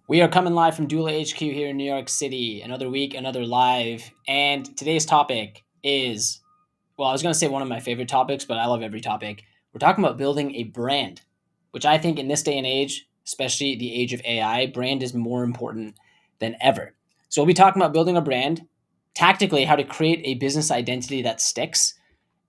We are coming live from Doola HQ here in New York City. Another week, another live. And today's topic is, well, I was going to say one of my favorite topics, but I love every topic. We're talking about building a brand, which I think in this day and age, especially the age of AI, brand is more important than ever. So we'll be talking about building a brand, tactically, how to create a business identity that sticks.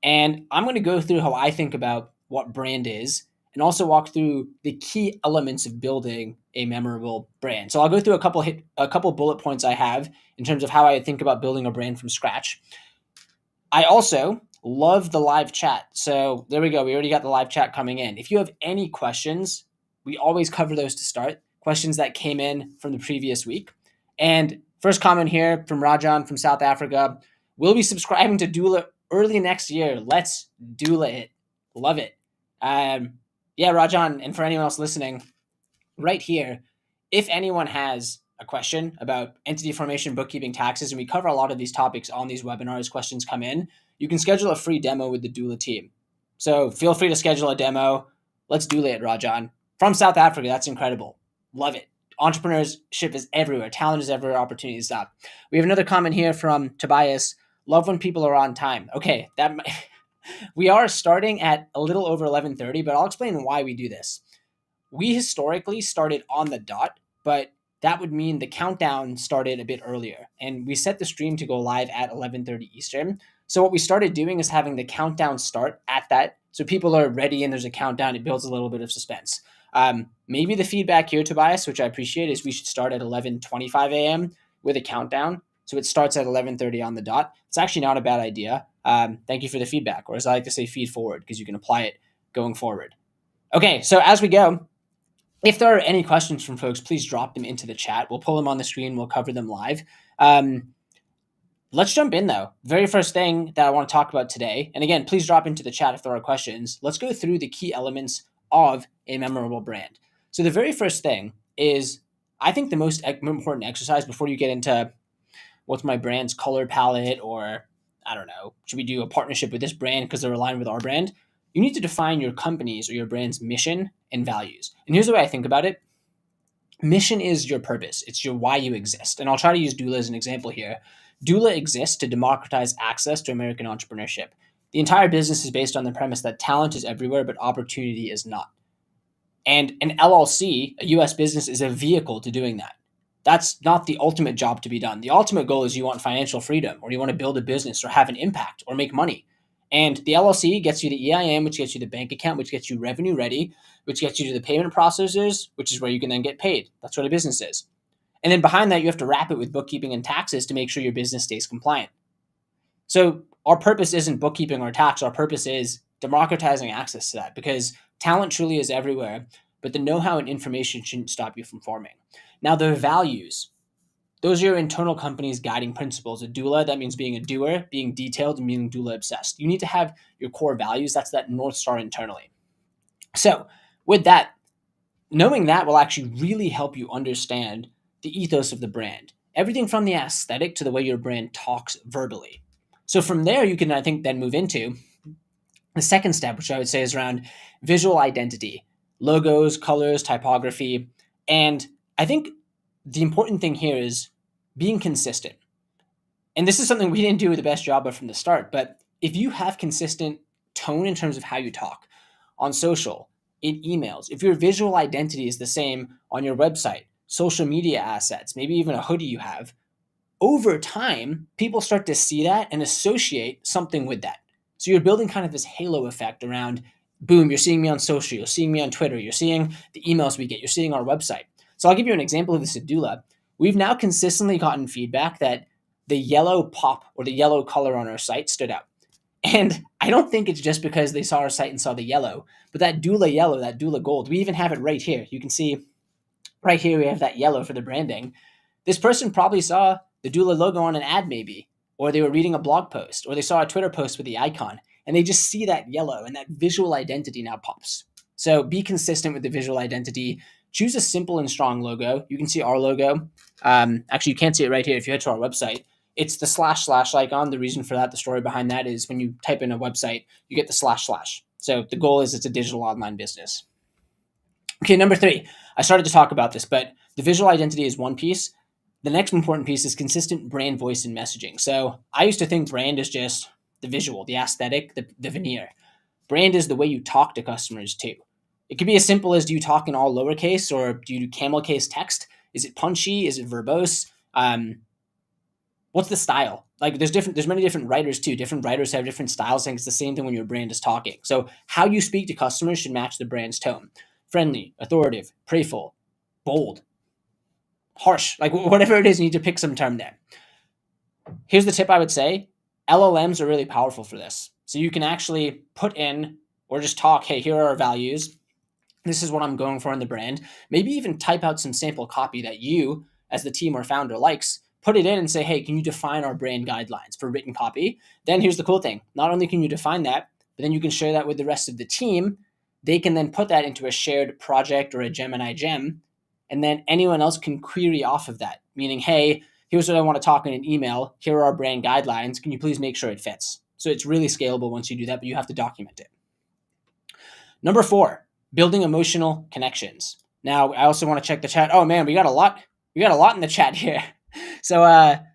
And I'm going to go through how I think about what brand is and also walk through the key elements of building a memorable brand. So I'll go through a couple bullet points I have in terms of how I think about building a brand from scratch. I also love the live chat. So there we go. We already got the live chat coming in. If you have any questions, we always cover those to start. Questions that came in from the previous week. And first comment here from Arjun from South Africa. We'll be subscribing to Doola early next year. Let's Doola it. Love it. Yeah, Rajan, and for anyone else listening, right here, if anyone has a question about entity formation, bookkeeping, taxes, and we cover a lot of these topics on these webinars, questions come in, you can schedule a free demo with the Doola team. So feel free to schedule a demo. Let's Doola it, Rajan. From South Africa, that's incredible. Love it. Entrepreneurship is everywhere. Talent is everywhere. Opportunity is up. We have another comment here from Tobias. Love when people are on time. Okay, we are starting at a little over 11:30, but I'll explain why we do this. We historically started on the dot, but that would mean the countdown started a bit earlier, and we set the stream to go live at 11:30 Eastern. So what we started doing is having the countdown start at that, so people are ready and there's a countdown. It builds a little bit of suspense. Maybe the feedback here, Tobias, which I appreciate, is we should start at 11:25 a.m. with a countdown. So it starts at 11:30 on the dot. It's actually not a bad idea. Thank you for the feedback, or as I like to say, feed forward, because you can apply it going forward. Okay, so as we go, if there are any questions from folks, please drop them into the chat. We'll pull them on the screen. We'll cover them live. Let's jump in, though. Very first thing that I want to talk about today, and again, please drop into the chat if there are questions. Let's go through the key elements of a memorable brand. So the very first thing is, I think the most important exercise before you get into what's my brand's color palette, or I don't know, should we do a partnership with this brand because they're aligned with our brand? You need to define your company's or your brand's mission and values. And here's the way I think about it. Mission is your purpose. It's your why you exist. And I'll try to use Doola as an example here. Doola exists to democratize access to American entrepreneurship. The entire business is based on the premise that talent is everywhere, but opportunity is not. And an LLC, a US business, is a vehicle to doing that. That's not the ultimate job to be done. The ultimate goal is you want financial freedom, or you want to build a business or have an impact or make money. And the LLC gets you the EIN, which gets you the bank account, which gets you revenue ready, which gets you to the payment processors, which is where you can then get paid. That's what a business is. And then behind that, you have to wrap it with bookkeeping and taxes to make sure your business stays compliant. So our purpose isn't bookkeeping or tax. Our purpose is democratizing access to that, because talent truly is everywhere, but the know-how and information shouldn't stop you from forming. Now, the values, those are your internal company's guiding principles. A doula, that means being a doer, being detailed, and being doula obsessed. You need to have your core values. That's that North Star internally. So with that, knowing that will actually really help you understand the ethos of the brand. Everything from the aesthetic to the way your brand talks verbally. So from there, you can, I think, then move into the second step, which I would say is around visual identity, logos, colors, typography. And I think the important thing here is being consistent. And this is something we didn't do the best job of from the start, but if you have consistent tone in terms of how you talk on social, in emails, if your visual identity is the same on your website, social media assets, maybe even a hoodie you have, over time, people start to see that and associate something with that. So you're building kind of this halo effect around, boom, you're seeing me on social, you're seeing me on Twitter, you're seeing the emails we get, you're seeing our website. So I'll give you an example of this at Doola. We've now consistently gotten feedback that the yellow pop or the yellow color on our site stood out. And I don't think it's just because they saw our site and saw the yellow, but that Doola yellow, that Doola gold, we even have it right here. You can see right here we have that yellow for the branding. This person probably saw the Doola logo on an ad maybe, or they were reading a blog post, or they saw a Twitter post with the icon, and they just see that yellow, and that visual identity now pops. So be consistent with the visual identity. Choose a simple and strong logo. You can see our logo. Actually, you can't see it right here if you head to our website. It's the / icon. The reason for that, the story behind that is when you type in a website, you get the //. So the goal is it's a digital online business. Okay, number 3. I started to talk about this, but The visual identity is one piece. The next important piece is consistent brand voice and messaging. So I used to think brand is just the visual, the aesthetic, the veneer. Brand is the way you talk to customers too. It could be as simple as, do you talk in all lowercase or do you do camel case text? Is it punchy? Is it verbose? What's the style? Like there's many different writers too. Different writers have different styles. I think it's the same thing when your brand is talking. So how you speak to customers should match the brand's tone. Friendly, authoritative, playful, bold, harsh, like whatever it is, you need to pick some term there. Here's the tip I would say. LLMs are really powerful for this. So you can actually put in or just talk, hey, here are our values. This is what I'm going for in the brand. Maybe even type out some sample copy that you, as the team or founder, likes. Put it in and say, hey, can you define our brand guidelines for written copy? Then here's the cool thing. Not only can you define that, but then you can share that with the rest of the team. They can then put that into a shared project or a Gemini gem. And then anyone else can query off of that, meaning, hey, here's what I want to talk in an email. Here are our brand guidelines. Can you please make sure it fits? So it's really scalable once you do that, but you have to document it. Number 4, building emotional connections. Now, I also want to check the chat. Oh man, we got a lot. We got a lot in the chat here. So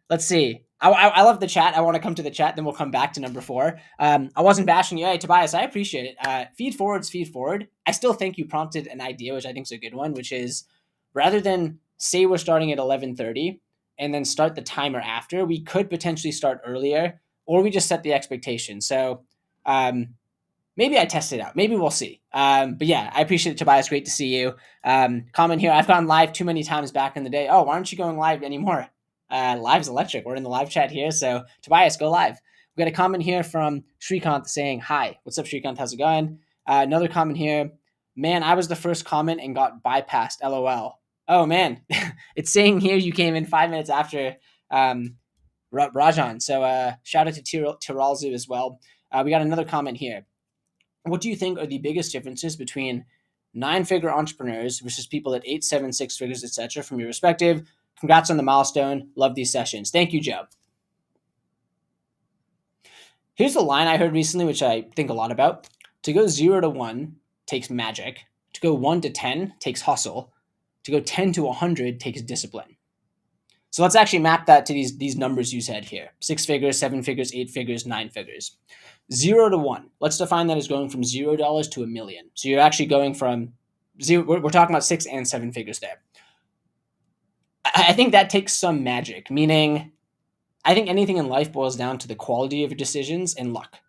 let's see. I love the chat. I want to come to the chat, then we'll come back to number 4. I wasn't bashing you. Hey, Tobias, I appreciate it. Feed forward. I still think you prompted an idea, which I think is a good one, which is rather than say we're starting at 11:30 and then start the timer after, we could potentially start earlier, or we just set the expectation. So maybe I test it out. Maybe we'll see. But yeah, I appreciate it, Tobias. Great to see you. Comment here. I've gone live too many times back in the day. Oh, why aren't you going live anymore? Live's electric. We're in the live chat here. So Tobias, go live. We got a comment here from Shrikant saying, hi. What's up, Shrikant? How's it going? Another comment here. Man, I was the first comment and got bypassed. LOL. Oh, man. It's saying here you came in 5 minutes after Rajan. So shout out to Tiralzu as well. We got another comment here. What do you think are the biggest differences between 9-figure entrepreneurs versus people at 8, 7, 6 figures, etc. from your perspective? Congrats on the milestone. Love these sessions. Thank you, Joe. Here's a line I heard recently, which I think a lot about. To go 0 to 1 takes magic. To go 1 to 10 takes hustle. To go 10 to 100 takes discipline. So let's actually map that to these numbers you said here. 6 figures, 7 figures, 8 figures, 9 figures. 0 to 1. Let's define that as going from $0 to $1 million. So you're actually going from zero. We're talking about 6 and 7 figures there. I think that takes some magic, meaning I think anything in life boils down to the quality of your decisions and luck.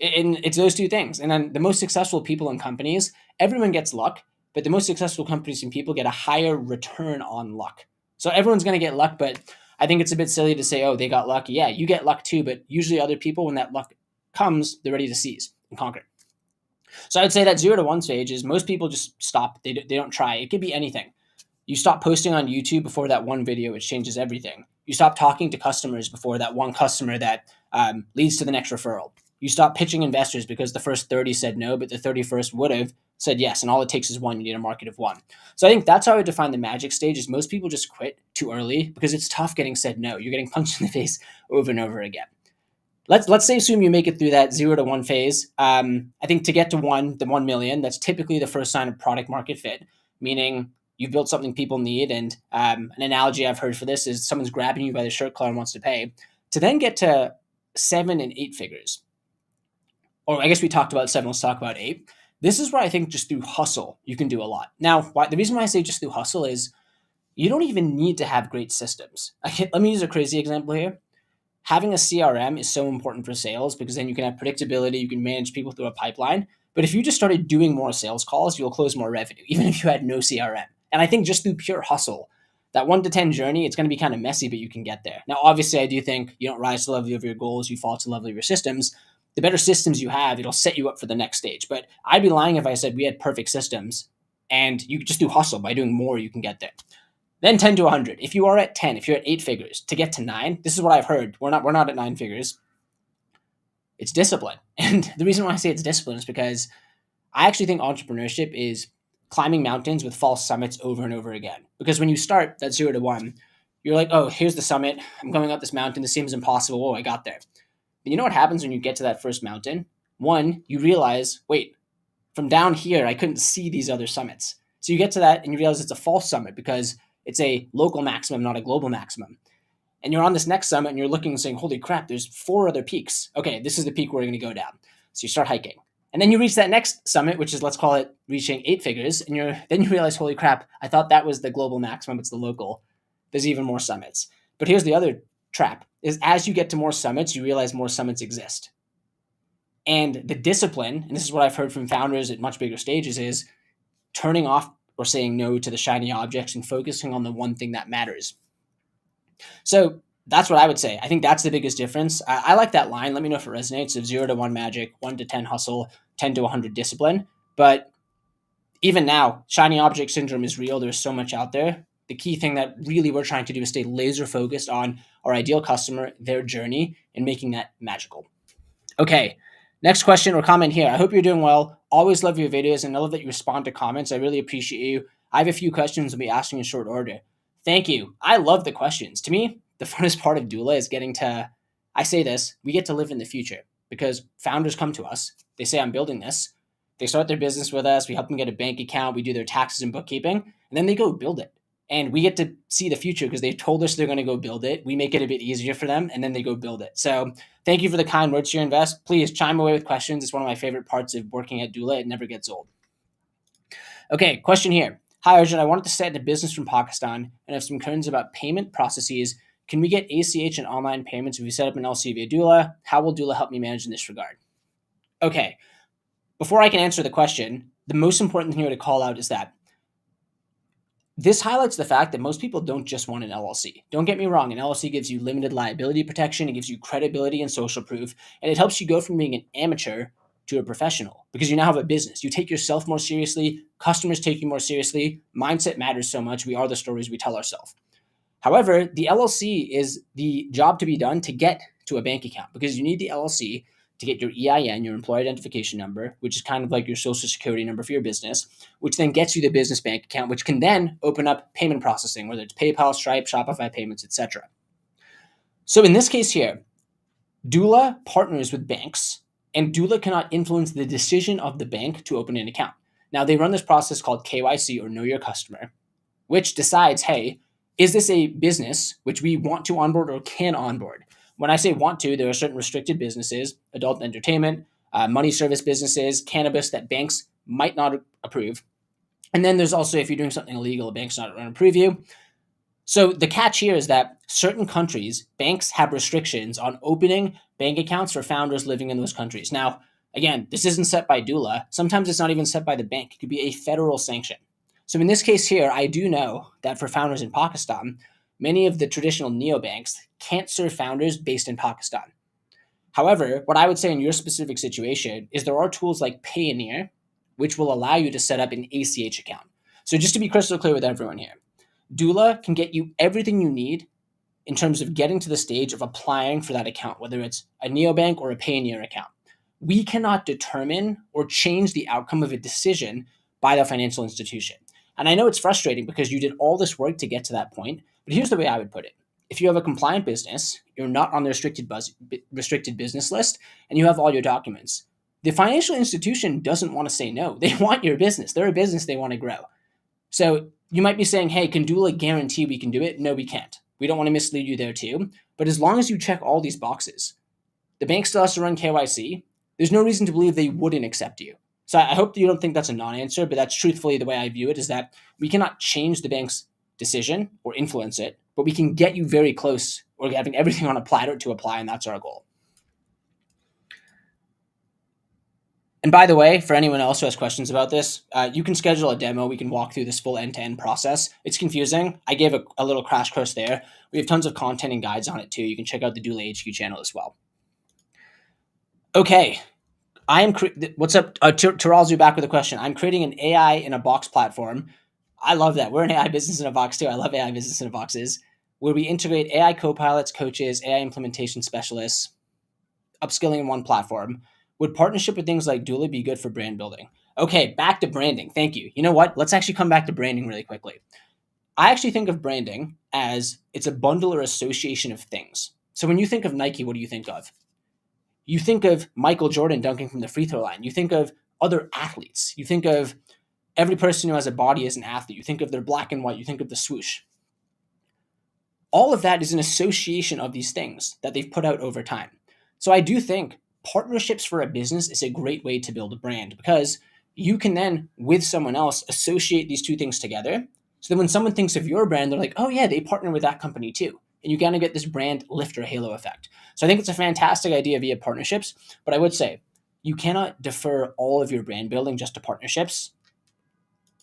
And it's those two things. And then the most successful people in companies, everyone gets luck, but the most successful companies and people get a higher return on luck. So everyone's going to get luck, but I think it's a bit silly to say, oh, they got luck. Yeah, you get luck too, but usually other people, when that luck comes, they're ready to seize and conquer. So I'd say that 0 to 1 stage is most people just stop. They don't try. It could be anything. You stop posting on YouTube before that one video, which changes everything. You stop talking to customers before that one customer that leads to the next referral. You stop pitching investors because the first 30 said no, but the 31st would have said yes, and all it takes is one. You need a market of one. So I think that's how I would define the magic stage is most people just quit too early because it's tough getting said no. You're getting punched in the face over and over again. Let's say assume you make it through that 0 to 1 phase. I think to get to the 1 million, that's typically the first sign of product market fit, meaning you've built something people need. And an analogy I've heard for this is someone's grabbing you by the shirt collar and wants to pay. To then get to 7 and 8 figures, or I guess we talked about 7, let's talk about 8. This is where I think just through hustle, you can do a lot. Now, the reason why I say just through hustle is you don't even need to have great systems. Let me use a crazy example here. Having a CRM is so important for sales because then you can have predictability, you can manage people through a pipeline. But if you just started doing more sales calls, you'll close more revenue, even if you had no CRM. And I think just through pure hustle, that 1 to 10 journey, it's going to be kind of messy, but you can get there. Now, obviously, I do think you don't rise to the level of your goals, you fall to the level of your systems. The better systems you have, it'll set you up for the next stage. But I'd be lying if I said we had perfect systems and you just do hustle. By doing more, you can get there. Then 10 to 100. If you are at 10, if you're at 8 figures, to get to 9, this is what I've heard. We're not at 9 figures. It's discipline. And the reason why I say it's discipline is because I actually think entrepreneurship is climbing mountains with false summits over and over again. Because when you start that 0 to 1, you're like, oh, here's the summit. I'm going up this mountain. This seems impossible. Oh, I got there. But you know what happens when you get to that first mountain? One, you realize, wait, from down here, I couldn't see these other summits. So you get to that and you realize it's a false summit because it's a local maximum, not a global maximum. And you're on this next summit and you're looking and saying, holy crap, there's 4 other peaks. Okay, this is the peak we're going to go down. So you start hiking. And then you reach that next summit, which is, let's call it reaching 8 figures. And then you realize, holy crap, I thought that was the global maximum. It's the local. There's even more summits. But here's the other trap is as you get to more summits, you realize more summits exist. And the discipline, and this is what I've heard from founders at much bigger stages, is turning off or saying no to the shiny objects and focusing on the one thing that matters. So that's what I would say. I think that's the biggest difference. I like that line. Let me know if it resonates of 0 to 1 magic, 1 to 10 hustle, 10 to 100 discipline. But even now, shiny object syndrome is real. There's so much out there. The key thing that really we're trying to do is stay laser focused on our ideal customer, their journey, and making that magical. Okay, next question or comment here. I hope you're doing well. Always love your videos and I love that you respond to comments. I really appreciate you. I have a few questions I'll be asking in short order. Thank you. I love the questions. To me, the funnest part of doula is getting to, I say this, we get to live in the future because founders come to us. They say, I'm building this. They start their business with us. We help them get a bank account. We do their taxes and bookkeeping, and then they go build it. And we get to see the future because they've told us they're going to go build it. We make it a bit easier for them, and then they go build it. So thank you for the kind words here, Invest. Please chime away with questions. It's one of my favorite parts of working at doula. It never gets old. Okay, question here. Hi, Arjun. I wanted to set a business from Pakistan and have some concerns about payment processes. Can we get ACH and online payments if we set up an LC via doula? How will doula help me manage in this regard? Okay, before I can answer the question, the most important thing here to call out is that this highlights the fact that most people don't just want an LLC. Don't get me wrong, an LLC gives you limited liability protection, it gives you credibility and social proof, and it helps you go from being an amateur to a professional because you now have a business. You take yourself more seriously, customers take you more seriously, mindset matters so much, we are the stories we tell ourselves. However, the LLC is the job to be done to get to a bank account because you need the LLC to get your EIN, your employee identification number, which is kind of like your social security number for your business, which then gets you the business bank account, which can then open up payment processing, whether it's PayPal, Stripe, Shopify payments, etc. So in this case here, doula partners with banks, and doula cannot influence the decision of the bank to open an account. Now, they run this process called KYC, or Know Your Customer, which decides, hey, is this a business which we want to onboard or can onboard? When I say want to, there are certain restricted businesses, adult entertainment, money service businesses, cannabis that banks might not approve. And then there's also, if you're doing something illegal, a bank's not going to approve you. So the catch here is that certain countries, banks have restrictions on opening bank accounts for founders living in those countries. Now, again, this isn't set by doula. Sometimes it's not even set by the bank. It could be a federal sanction. So in this case here, I do know that for founders in Pakistan, many of the traditional neobanks can't serve founders based in Pakistan. However, what I would say in your specific situation is there are tools like Payoneer, which will allow you to set up an ACH account. So just to be crystal clear with everyone here, doula can get you everything you need in terms of getting to the stage of applying for that account, whether it's a neobank or a Payoneer account. We cannot determine or change the outcome of a decision by the financial institution. And I know it's frustrating because you did all this work to get to that point, but here's the way I would put it. If you have a compliant business, you're not on the restricted business list, and you have all your documents, the financial institution doesn't want to say no. They want your business. They're a business they want to grow. So you might be saying, hey, can doula guarantee we can do it? No, we can't. We don't want to mislead you there too. But as long as you check all these boxes, the bank still has to run KYC. There's no reason to believe they wouldn't accept you. So I hope that you don't think that's a non-answer, but that's truthfully the way I view it, is that we cannot change the bank's decision or influence it, but we can get you very close or having everything on a platter to apply, and that's our goal. And by the way, for anyone else who has questions about this, you can schedule a demo. We can walk through this full end-to-end process. It's confusing. I gave a little crash course there. We have tons of content and guides on it too. You can check out the Doula HQ channel as well. Okay. What's up? Taralzu back with a question. I'm creating an AI in a box platform. I love that. We're an AI business in a box too. I love AI business in a boxes where we integrate AI co-pilots, coaches, AI implementation specialists, upskilling in one platform. Would partnership with things like Doula be good for brand building? Okay, back to branding. Thank you. You know what? Let's actually come back to branding really quickly. I actually think of branding as it's a bundle or association of things. So when you think of Nike, what do you think of? You think of Michael Jordan dunking from the free throw line. You think of other athletes. You think of Every person who has a body is an athlete. You think of their black and white, you think of the swoosh. All of that is an association of these things that they've put out over time. So I do think partnerships for a business is a great way to build a brand, because you can then, with someone else, associate these two things together. So then when someone thinks of your brand, they're like, oh yeah, they partner with that company too. And you kind of get this brand lift or halo effect. So I think it's a fantastic idea via partnerships, but I would say you cannot defer all of your brand building just to partnerships.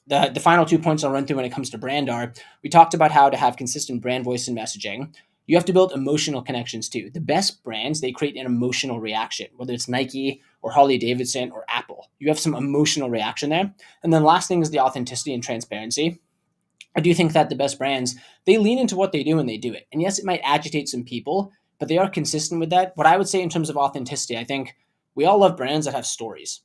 The final 2 points I'll run through when it comes to brand are, we talked about how to have consistent brand voice and messaging. You have to build emotional connections too. The best brands, they create an emotional reaction, whether it's Nike or Harley Davidson or Apple. You have some emotional reaction there. And then last thing is the authenticity and transparency. I do think that the best brands, they lean into what they do and they do it. And yes, it might agitate some people, but they are consistent with that. What I would say in terms of authenticity, I think we all love brands that have stories.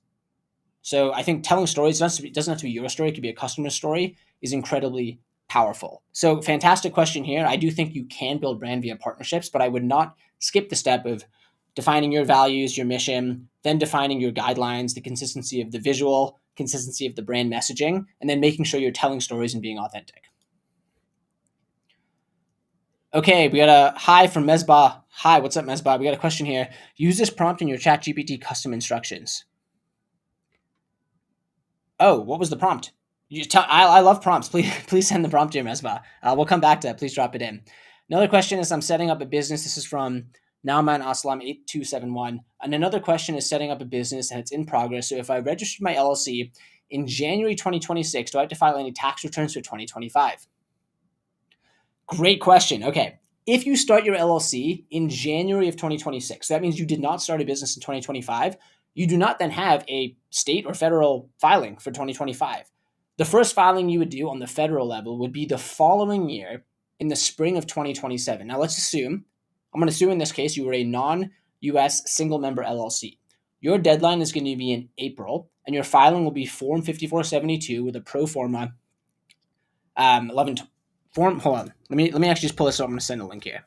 So I think telling stories doesn't have to be your story. It could be a customer story, is incredibly powerful. So fantastic question here. I do think you can build brand via partnerships, but I would not skip the step of defining your values, your mission, then defining your guidelines, the consistency of the visual, consistency of the brand messaging, and then making sure you're telling stories and being authentic. Okay, we got a hi from Mesbah. Hi, what's up, Mesbah? We got a question here. Use this prompt in your ChatGPT custom instructions. Oh, what was the prompt? I love prompts. Please send the prompt here, Mesbah. We'll come back to that. Please drop it in. Another question is, I'm setting up a business. This is from Nauman Aslam 8271. And another question is setting up a business and it's in progress. So if I registered my LLC in January 2026, do I have to file any tax returns for 2025? Great question. Okay. If you start your LLC in January of 2026, that means you did not start a business in 2025. You do not then have a state or federal filing for 2025. The first filing you would do on the federal level would be the following year in the spring of 2027. Now let's assume, I'm going to assume in this case you were a non-US single member LLC. Your deadline is going to be in April, and your filing will be Form 5472 with a pro forma 11 form. Hold on, let me actually just pull this up. I'm going to send a link here.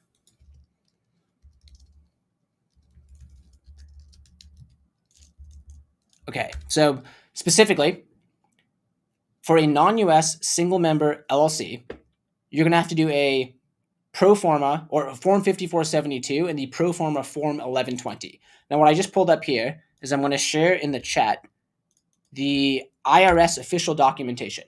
Okay, so specifically, for a non-US single member LLC, you're going to have to do a pro forma or a Form 5472 and the pro forma Form 1120. Now, what I just pulled up here is I'm going to share in the chat the IRS official documentation.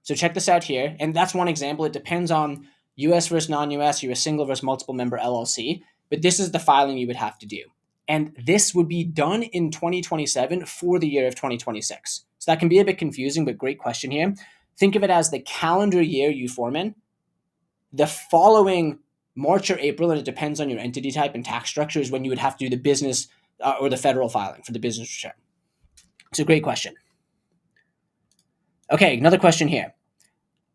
So check this out here. And that's one example. It depends on US versus non-US, you're a single versus multiple member LLC, but this is the filing you would have to do. And this would be done in 2027 for the year of 2026. So that can be a bit confusing, but great question here. Think of it as the calendar year you form in. The following March or April, and it depends on your entity type and tax structure, is when you would have to do the business or the federal filing for the business return. It's a great question. Okay, another question here.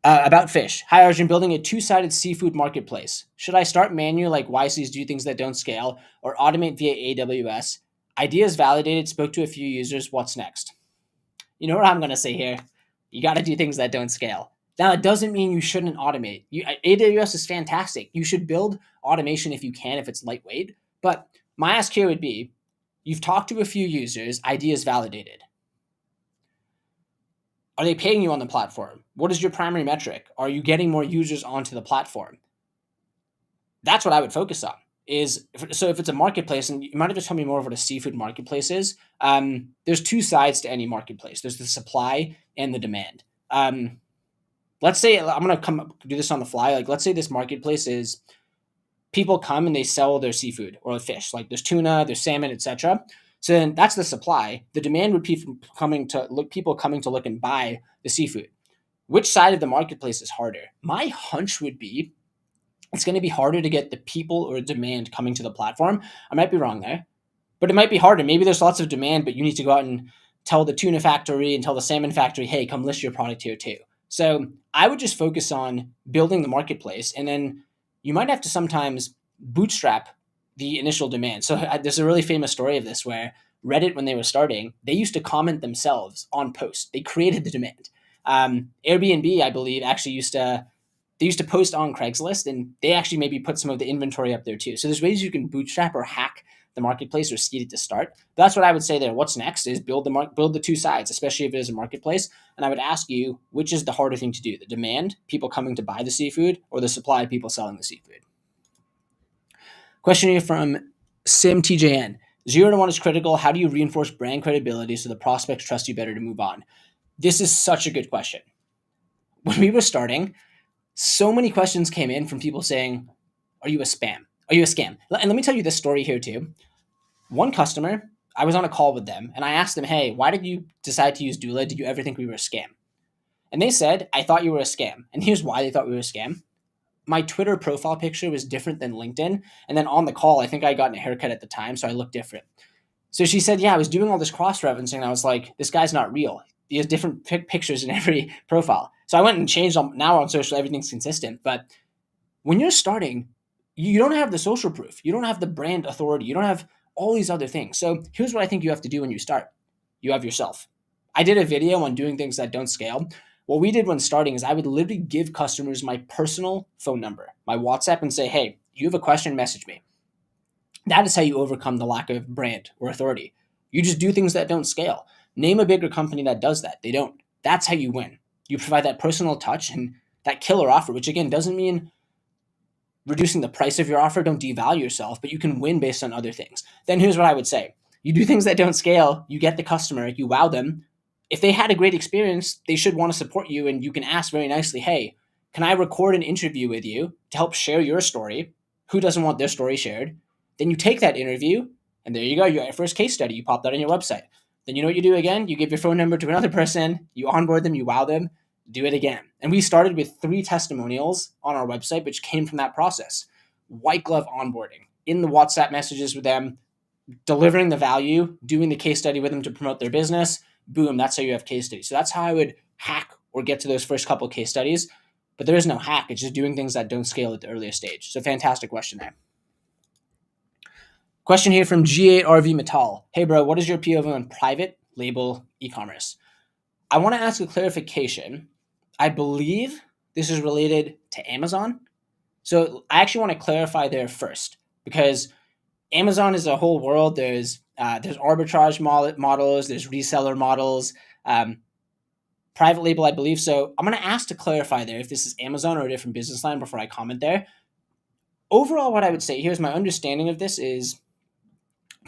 About fish. Hi, Arjun, building a two-sided seafood marketplace. Should I start manual like YCs do things that don't scale or automate via AWS? Ideas validated, spoke to a few users. What's next? You know what I'm going to say here? You got to do things that don't scale. Now, it doesn't mean you shouldn't automate. AWS is fantastic. You should build automation if you can, if it's lightweight. But my ask here would be, you've talked to a few users, ideas validated. Are they paying you on the platform? What is your primary metric? Are you getting more users onto the platform? That's what I would focus on. So if it's a marketplace, and you might have to tell me more of what a seafood marketplace is, there's two sides to any marketplace. There's the supply and the demand. Let's say, I'm going to do this on the fly. Like, let's say this marketplace is people come and they sell their seafood or fish. Like there's tuna, there's salmon, etc. So then that's the supply. The demand would be people coming to look and buy the seafood. Which side of the marketplace is harder? My hunch would be it's going to be harder to get the people or demand coming to the platform. I might be wrong there, but it might be harder. Maybe there's lots of demand, but you need to go out and tell the tuna factory and tell the salmon factory, hey, come list your product here too. So I would just focus on building the marketplace, and then you might have to sometimes bootstrap the initial demand. So there's a really famous story of this where Reddit, when they were starting, they used to comment themselves on posts. They created the demand. Airbnb, I believe, actually used to post on Craigslist, and they actually maybe put some of the inventory up there too. So there's ways you can bootstrap or hack the marketplace or seeded to start. But that's what I would say there. What's next is build the two sides, especially if it is a marketplace. And I would ask you, which is the harder thing to do? The demand, people coming to buy the seafood, or the supply of people selling the seafood? Question here from SimTJN. 0 to 1 is critical. How do you reinforce brand credibility so the prospects trust you better to move on? This is such a good question. When we were starting, so many questions came in from people saying, are you a spam? Are you a scam? And let me tell you this story here too. One customer, I was on a call with them and I asked them, hey, why did you decide to use Doola? Did you ever think we were a scam? And they said, I thought you were a scam. And here's why they thought we were a scam. My Twitter profile picture was different than LinkedIn. And then on the call, I think I got a haircut at the time, so I looked different. So she said, yeah, I was doing all this cross-referencing. And I was like, this guy's not real. He has different pictures in every profile. So I went and changed them. Now on social, everything's consistent. But when you're starting, you don't have the social proof. You don't have the brand authority. You don't have all these other things. So here's what I think you have to do when you start. You have yourself. I did a video on doing things that don't scale. What we did when starting is I would literally give customers my personal phone number, my WhatsApp, and say, hey, you have a question, message me. That is how you overcome the lack of brand or authority. You just do things that don't scale. Name a bigger company that does that. They don't. That's how you win. You provide that personal touch and that killer offer, which again doesn't mean reducing the price of your offer. Don't devalue yourself, but you can win based on other things. Then here's what I would say. You do things that don't scale. You get the customer. You wow them. If they had a great experience, they should want to support you, and you can ask very nicely, hey, can I record an interview with you to help share your story? Who doesn't want their story shared? Then you take that interview, and there you go. You got your first case study. You pop that on your website. Then you know what you do again? You give your phone number to another person. You onboard them. You wow them. Do it again. And we started with 3 testimonials on our website, which came from that process. White glove onboarding, in the WhatsApp messages with them, delivering the value, doing the case study with them to promote their business. Boom, that's how you have case studies. So that's how I would hack or get to those first couple of case studies. But there is no hack. It's just doing things that don't scale at the earliest stage. So fantastic question there. Question here from G8RV Metal. Hey bro, what is your POV on private label e-commerce? I want to ask a clarification. I believe this is related to Amazon. So I actually want to clarify there first, because Amazon is a whole world. There's arbitrage models, there's reseller models, private label, I believe. So I'm going to ask to clarify there if this is Amazon or a different business line before I comment there. Overall, what I would say, here's my understanding of this, is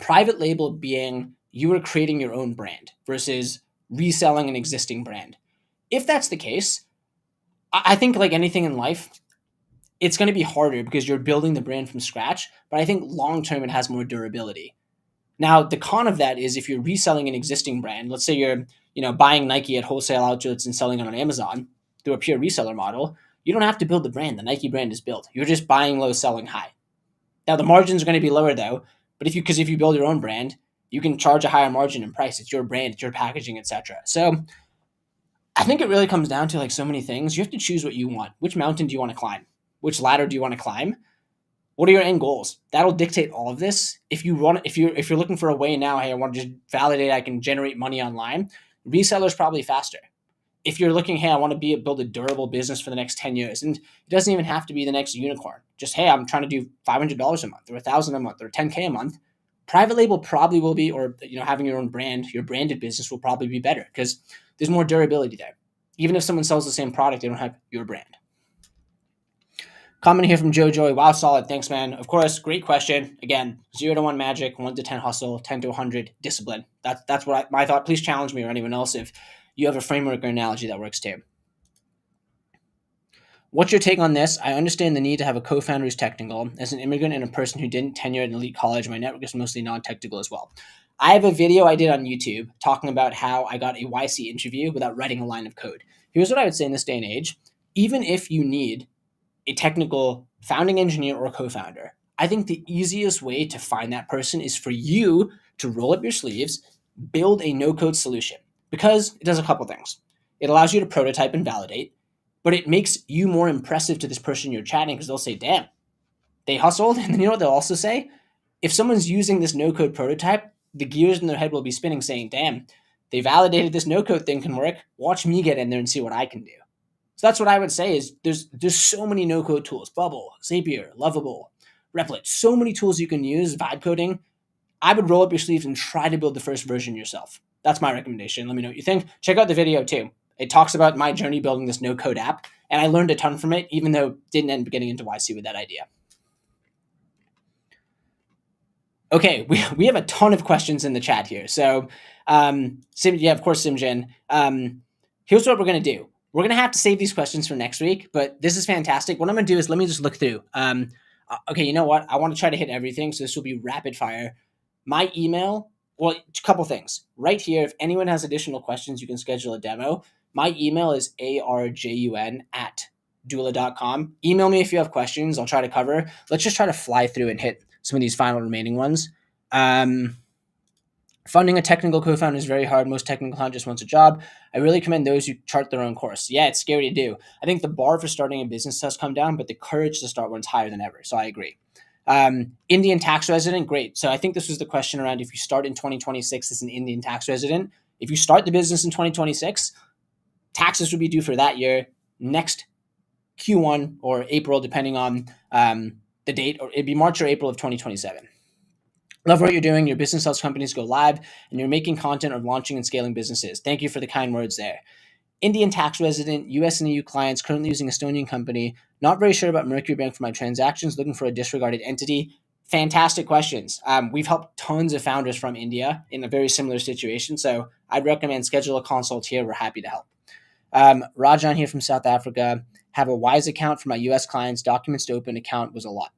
private label being you are creating your own brand versus reselling an existing brand. If that's the case, I think like anything in life, it's going to be harder because you're building the brand from scratch, but I think long-term it has more durability. Now, the con of that is if you're reselling an existing brand, let's say you're, buying Nike at wholesale outlets and selling it on Amazon through a pure reseller model, you don't have to build the brand. The Nike brand is built. You're just buying low, selling high. Now, the margins are going to be lower though, but if you build your own brand, you can charge a higher margin in price. It's your brand, it's your packaging, etc. So I think it really comes down to like so many things. You have to choose what you want. Which mountain do you want to climb? Which ladder do you want to climb? What are your end goals? That'll dictate all of this. If you're looking for a way now, hey, I want to just validate I can generate money online, reseller's probably faster. If you're looking, hey, I want to build a durable business for the next 10 years, and it doesn't even have to be the next unicorn. Just, hey, I'm trying to do $500 a month or $1,000 a month or $10K a month. Private label probably will be, or having your own brand, your branded business will probably be better because there's more durability there. Even if someone sells the same product, they don't have your brand. Comment here from Joe Joy. Wow, solid. Thanks, man. Of course, great question. Again, 0 to 1 magic, 1 to 10 hustle, 10 to 100 discipline. That's what my thought. Please challenge me or anyone else if you have a framework or analogy that works too. What's your take on this? I understand the need to have a co-founder who's technical. As an immigrant and a person who didn't tenure at an elite college, my network is mostly non-technical as well. I have a video I did on YouTube talking about how I got a YC interview without writing a line of code. Here's what I would say in this day and age. Even if you need a technical founding engineer or co-founder, I think the easiest way to find that person is for you to roll up your sleeves, build a no-code solution, because it does a couple things. It allows you to prototype and validate, but it makes you more impressive to this person you're chatting because they'll say, damn, they hustled. And then you know what they'll also say? If someone's using this no-code prototype, the gears in their head will be spinning saying, damn, they validated this no-code thing can work. Watch me get in there and see what I can do. So that's what I would say is there's so many no-code tools. Bubble, Zapier, Lovable, Replit, so many tools you can use, vibe coding. I would roll up your sleeves and try to build the first version yourself. That's my recommendation. Let me know what you think. Check out the video too. It talks about my journey building this no-code app, and I learned a ton from it, even though it didn't end up getting into YC with that idea. Okay, we have a ton of questions in the chat here. So, of course, Simjin. Here's what we're going to do. We're going to have to save these questions for next week, but this is fantastic. What I'm going to do is let me just look through. Okay, you know what? I want to try to hit everything, so this will be rapid fire. My email, well, a couple things. Right here, if anyone has additional questions, you can schedule a demo. My email is arjun@doola.com. Email me if you have questions. I'll try to cover. Let's just try to fly through and hit some of these final remaining ones. Funding a technical co-founder is very hard. Most technical talent just wants a job. I really commend those who chart their own course. Yeah, it's scary to do. I think the bar for starting a business has come down, but the courage to start one's higher than ever. So I agree. Indian tax resident, great. So I think this was the question around if you start in 2026 as an Indian tax resident. If you start the business in 2026, taxes would be due for that year, next Q1 or April, depending on the date, or it'd be March or April of 2027. Love what you're doing. Your business helps companies go live, and you're making content or launching and scaling businesses. Thank you for the kind words there. Indian tax resident, US and EU clients, currently using Estonian company. Not very sure about Mercury Bank for my transactions, looking for a disregarded entity. Fantastic questions. We've helped tons of founders from India in a very similar situation, so I'd recommend schedule a consult here. We're happy to help. Rajan here from South Africa. Have a Wise account for my US clients. Documents to open account was a lot.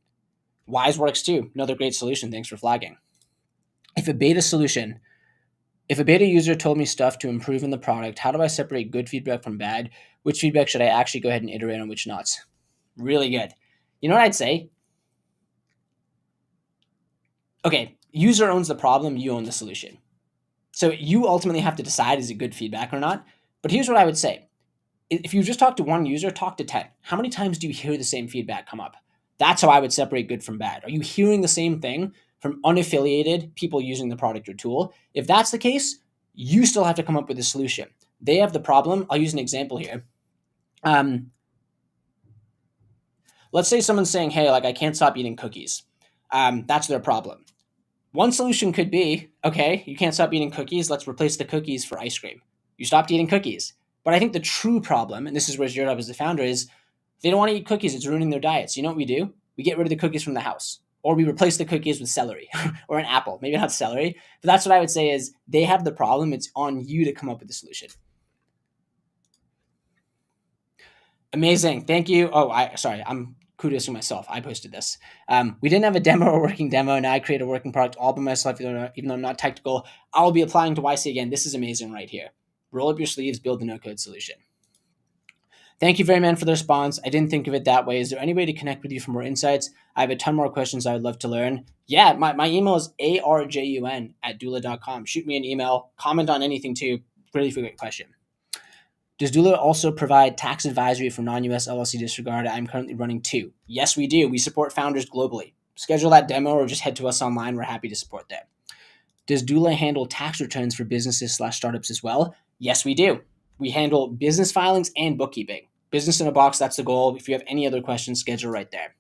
Wise works too. Another great solution. Thanks for flagging. If a beta user told me stuff to improve in the product, how do I separate good feedback from bad? Which feedback should I actually go ahead and iterate on, which not? Really good. You know what I'd say? Okay, user owns the problem, you own the solution. So you ultimately have to decide, is it good feedback or not? But here's what I would say. If you just talk to one user, talk to 10. How many times do you hear the same feedback come up? That's how I would separate good from bad. Are you hearing the same thing from unaffiliated people using the product or tool? If that's the case, you still have to come up with a solution. They have the problem. I'll use an example here. Let's say someone's saying, hey, I can't stop eating cookies. That's their problem. One solution could be, okay, you can't stop eating cookies. Let's replace the cookies for ice cream. You stopped eating cookies. But I think the true problem, and this is where your job as the founder is, they don't want to eat cookies. It's ruining their diets. You know what we do? We get rid of the cookies from the house, or we replace the cookies with celery or an apple. Maybe not celery, but that's what I would say is they have the problem. It's on you to come up with the solution. Amazing. Thank you. I'm kudos to myself. I posted this. We didn't have a demo or working demo. Now I create a working product all by myself, even though I'm not technical. I'll be applying to YC again. This is amazing right here. Roll up your sleeves, build a no-code solution. Thank you very much for the response. I didn't think of it that way. Is there any way to connect with you for more insights? I have a ton more questions I would love to learn. Yeah, my email is arjun@doola.com. Shoot me an email. Comment on anything too. Really great question. Does Doola also provide tax advisory for non-US LLC disregard? I'm currently running 2. Yes, we do. We support founders globally. Schedule that demo or just head to us online. We're happy to support that. Does Doola handle tax returns for businesses/startups as well? Yes, we do. We handle business filings and bookkeeping. Business in a box, that's the goal. If you have any other questions, schedule right there.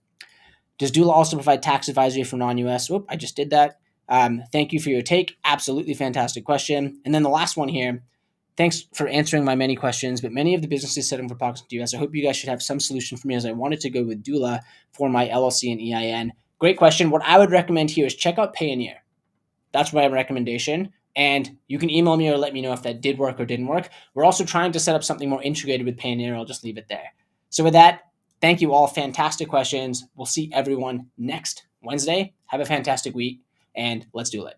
Does Doola also provide tax advisory for non-US? Whoop, I just did that. Thank you for your take. Absolutely fantastic question. And then the last one here. Thanks for answering my many questions, but many of the businesses setting for pockets in the US, I hope you guys should have some solution for me as I wanted to go with Doola for my LLC and EIN. Great question. What I would recommend here is check out Payoneer. That's my recommendation. And you can email me or let me know if that did work or didn't work. We're also trying to set up something more integrated with Payoneer. I'll just leave it there. So with that, thank you all. Fantastic questions. We'll see everyone next Wednesday. Have a fantastic week, and let's do it.